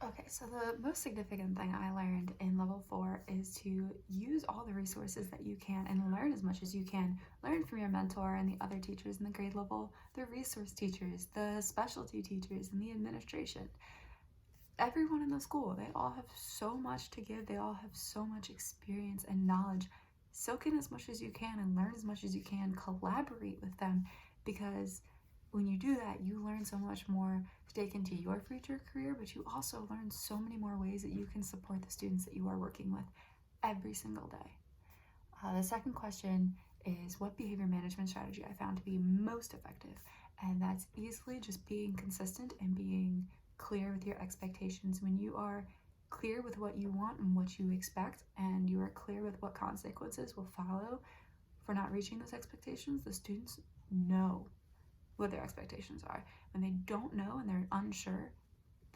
Okay, so the most significant thing I learned in level 4 is to use all the resources that you can and learn as much as you can. Learn from your mentor and the other teachers in the grade level, the resource teachers, the specialty teachers, and the administration. Everyone in the school, they all have so much to give. They all have so much experience and knowledge. Soak in as much as you can and learn as much as you can. Collaborate with them, because when you do that, you learn so much more to take into your future career, but you also learn so many more ways that you can support the students that you are working with every single day. The second question is, what behavior management strategy I found to be most effective? And that's easily just being consistent and being clear with your expectations. When you are clear with what you want and what you expect, and you are clear with what consequences will follow for not reaching those expectations, the students know what their expectations are. When they don't know and they're unsure,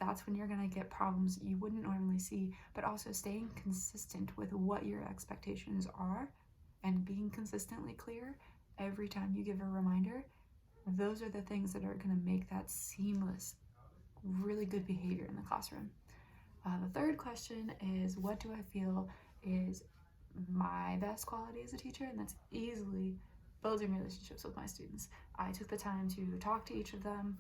that's when you're going to get problems you wouldn't normally see. But also staying consistent with what your expectations are and being consistently clear every time you give a reminder, those are the things that are going to make that seamless, really good behavior in the classroom. The third question is, what do I feel is my best quality as a teacher? And that's easily building relationships with my students. I took the time to talk to each of them,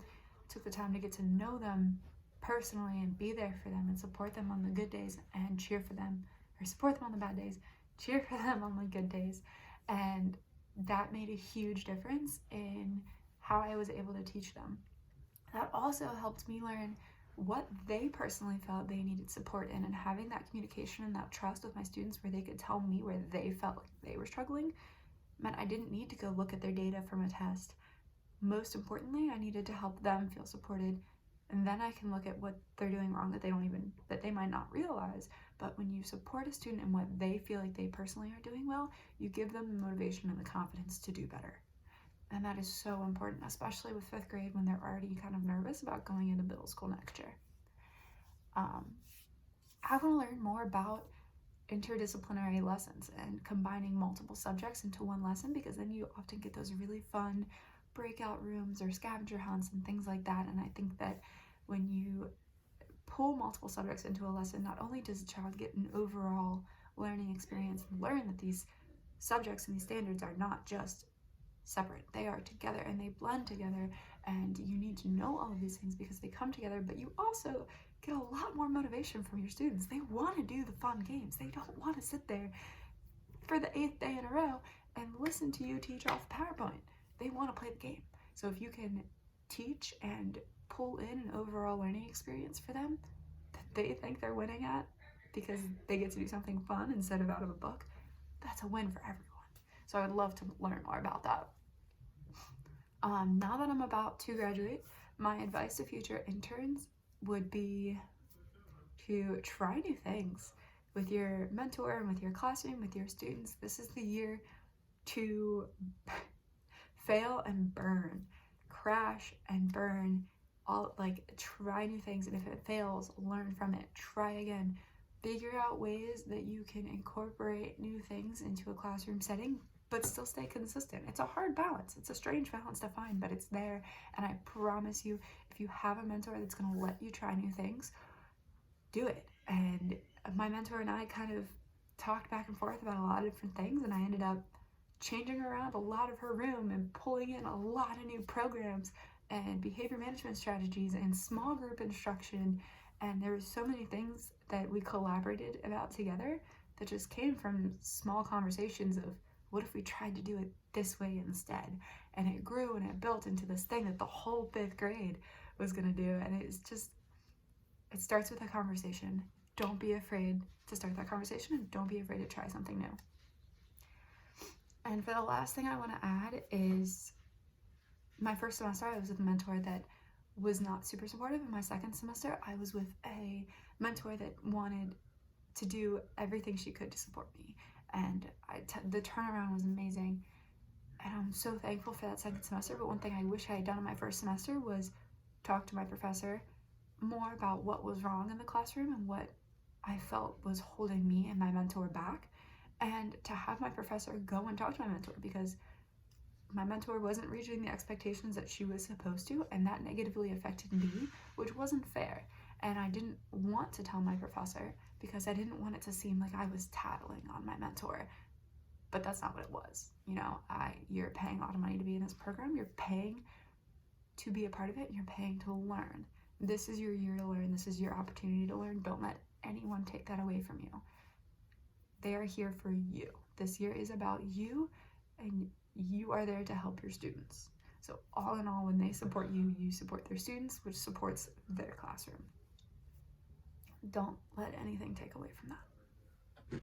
took the time to get to know them personally and be there for them and support them on the good days and cheer for them, or support them on the bad days, cheer for them on the good days. And that made a huge difference in how I was able to teach them. That also helped me learn what they personally felt they needed support in, and having that communication and that trust with my students where they could tell me where they felt like they were struggling meant I didn't need to go look at their data from a test. Most importantly, I needed to help them feel supported, and then I can look at what they're doing wrong that they might not realize. But when you support a student in what they feel like they personally are doing well, you give them the motivation and the confidence to do better. And that is so important, especially with 5th grade when they're already kind of nervous about going into middle school next year. I want to learn more about interdisciplinary lessons and combining multiple subjects into one lesson, because then you often get those really fun breakout rooms or scavenger hunts and things like that. And I think that when you pull multiple subjects into a lesson, not only does the child get an overall learning experience and learn that these subjects and these standards are not just separate, they are together and they blend together, and you need to know all of these things because they come together. But you also get a lot more motivation from your students. They want to do the fun games. They don't want to sit there for the 8th day in a row and listen to you teach off PowerPoint. They want to play the game. So if you can teach and pull in an overall learning experience for them that they think they're winning at because they get to do something fun instead of out of a book, that's a win for everyone. So I would love to learn more about that. Now that I'm about to graduate, my advice to future interns would be to try new things with your mentor and with your classroom, with your students. This is the year to fail and burn, crash and burn, try new things. And if it fails, learn from it, try again, figure out ways that you can incorporate new things into a classroom setting, but still stay consistent. It's a hard balance. It's a strange balance to find, but it's there. And I promise you, if you have a mentor that's going to let you try new things, do it. And my mentor and I kind of talked back and forth about a lot of different things, and I ended up changing around a lot of her room and pulling in a lot of new programs and behavior management strategies and small group instruction. And there were so many things that we collaborated about together that just came from small conversations of, what if we tried to do it this way instead? And it grew and it built into this thing that the whole 5th grade was going to do. And it's just, it starts with a conversation. Don't be afraid to start that conversation, and don't be afraid to try something new. And for the last thing I want to add is, my first semester I was with a mentor that was not super supportive. In my second semester I was with a mentor that wanted to do everything she could to support me, and the turnaround was amazing, and I'm so thankful for that second semester. But one thing I wish I had done in my first semester was talk to my professor more about what was wrong in the classroom and what I felt was holding me and my mentor back, and to have my professor go and talk to my mentor, because my mentor wasn't reaching the expectations that she was supposed to, and that negatively affected me, which wasn't fair. And I didn't want to tell my professor because I didn't want it to seem like I was tattling on my mentor. But that's not what it was. You know, you're paying a lot of money to be in this program. You're paying to be a part of it. And you're paying to learn. This is your year to learn. This is your opportunity to learn. Don't let anyone take that away from you. They are here for you. This year is about you, and you are there to help your students. So all in all, when they support you, you support their students, which supports their classroom. Don't let anything take away from that.